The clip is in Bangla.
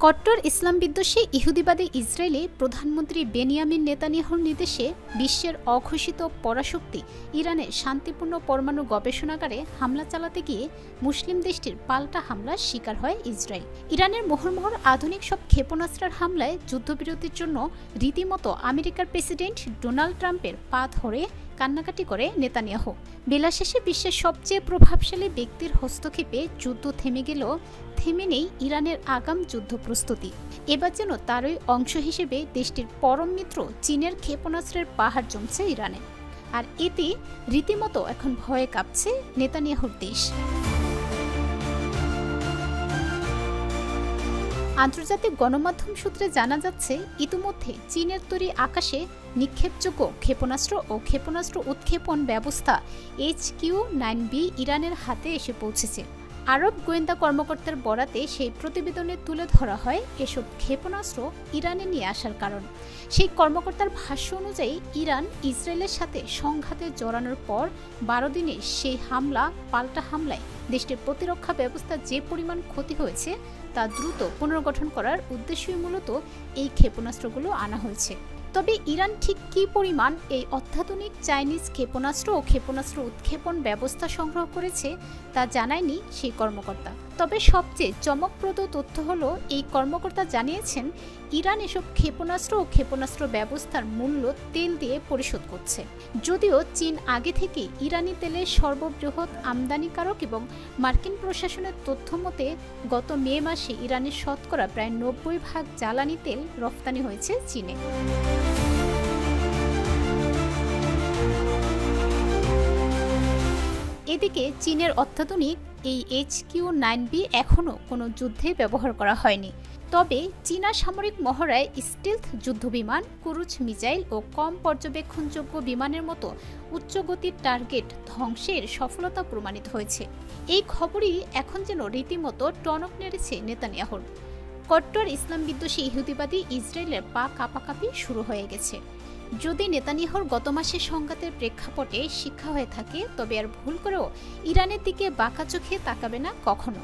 কট্টর ইসলাম বিদ্বেষী ইহুদিবাদী ইসরায়েলি প্রধানমন্ত্রী বেনিয়ামিন নেতানিয়াহুর নির্দেশে বিশ্বের অঘোষিত পরাশক্তি ইরানে শান্তিপূর্ণ পরমাণু গবেষণাগারে হামলা চালাতে গিয়ে মুসলিম দেশটির পাল্টা হামলার শিকার হয় ইসরায়েল। ইরানের মোহরমোহর আধুনিক সব ক্ষেপণাস্ত্রের হামলায় যুদ্ধবিরতির জন্য রীতিমতো আমেরিকার প্রেসিডেন্ট ডোনাল্ড ট্রাম্পের পা ধরে কান্নাকাটি করে নেতানিয়াহু। বেলা শেষে বিশ্বের সবচেয়ে প্রভাবশালী ব্যক্তির হস্তক্ষেপে যুদ্ধ থেমে গেলেও থেমে নেই ইরানের আগাম যুদ্ধ প্রস্তুতি। এবার যেন তারই অংশ হিসেবে দেশটির পরম মিত্র চীনের ক্ষেপণাস্ত্রের পাহাড় জমছে ইরানে। আর এতে রীতিমতো এখন ভয়ে কাঁপছে নেতানিয়াহুর দেশ। আন্তর্জাতিক গণমাধ্যম সূত্রে জানা যাচ্ছে, ইতিমধ্যে চীনের তৈরি আকাশে নিক্ষেপযোগ্য ক্ষেপণাস্ত্র ও ক্ষেপণাস্ত্র উৎক্ষেপণ ব্যবস্থা HQ-9B ইরানের হাতে এসে পৌঁছেছে। আরব গোয়েন্দা কর্মকর্তার বরাতে সেই প্রতিবেদনে তুলে ধরা হয় এসব ক্ষেপণাস্ত্র ইরানে নিয়ে আসার কারণ। সেই কর্মকর্তার ভাষ্য অনুযায়ী, ইরান ইসরায়েলের সাথে সংঘাতে জড়ানোর পর 12 দিনে সেই পাল্টা হামলায় দেশটির প্রতিরক্ষা ব্যবস্থা যে পরিমাণ ক্ষতি হয়েছে তা দ্রুত পুনর্গঠন করার উদ্দেশ্যই মূলত এই ক্ষেপণাস্ত্রগুলো আনা হয়েছে। তবে ইরান ঠিক কী পরিমাণ এই অত্যাধুনিক চাইনিজ ক্ষেপণাস্ত্র ও ক্ষেপণাস্ত্র উৎক্ষেপণ ব্যবস্থা সংগ্রহ করেছে তা জানায়নি সেই কর্মকর্তা। তবে সবচেয়ে চমকপ্রদ তথ্য হলো, এই কর্মকর্তা জানিয়েছেন ইরান এসব ক্ষেপণাস্ত্র ও ক্ষেপণাস্ত্র ব্যবস্থার মূল্য তেল দিয়ে পরিশোধ করছে। যদিও চীন আগে থেকে ইরানি তেলের সর্ববৃহৎ আমদানিকারক এবং মার্কিন প্রশাসনের তথ্য মতে গত মে মাসে ইরানের শতকরা প্রায় 90% জ্বালানি তেল রফতানি হয়েছে চীনে। এদিকে চীনের অত্যাধুনিক এই HQ-9B এখনও কোনো যুদ্ধে ব্যবহার করা হয়নি। তবে চীনা সামরিক মহড়ায় স্টিলথ যুদ্ধবিমান, ক্রুজ মিসাইল ও কম পর্যবেক্ষণযোগ্য বিমানের মতো উচ্চগতির টার্গেট ধ্বংসের সফলতা প্রমাণিত হয়েছে। এই খবরই এখন যেন রীতিমতো টনক নেড়েছে নেতানিয়াহুর। কট্টর ইসলাম বিদ্বেষী ইহুদিবাদী ইসরায়েলের পা কাঁপাকাঁপি শুরু হয়ে গেছে। যদি নেতানিয়াহুর গত মাসের সংঘাতের প্রেক্ষাপটে শিক্ষা হয়ে থাকে, তবে আর ভুল করেও ইরানের দিকে বাঁকা চোখে তাকাবে না কখনো।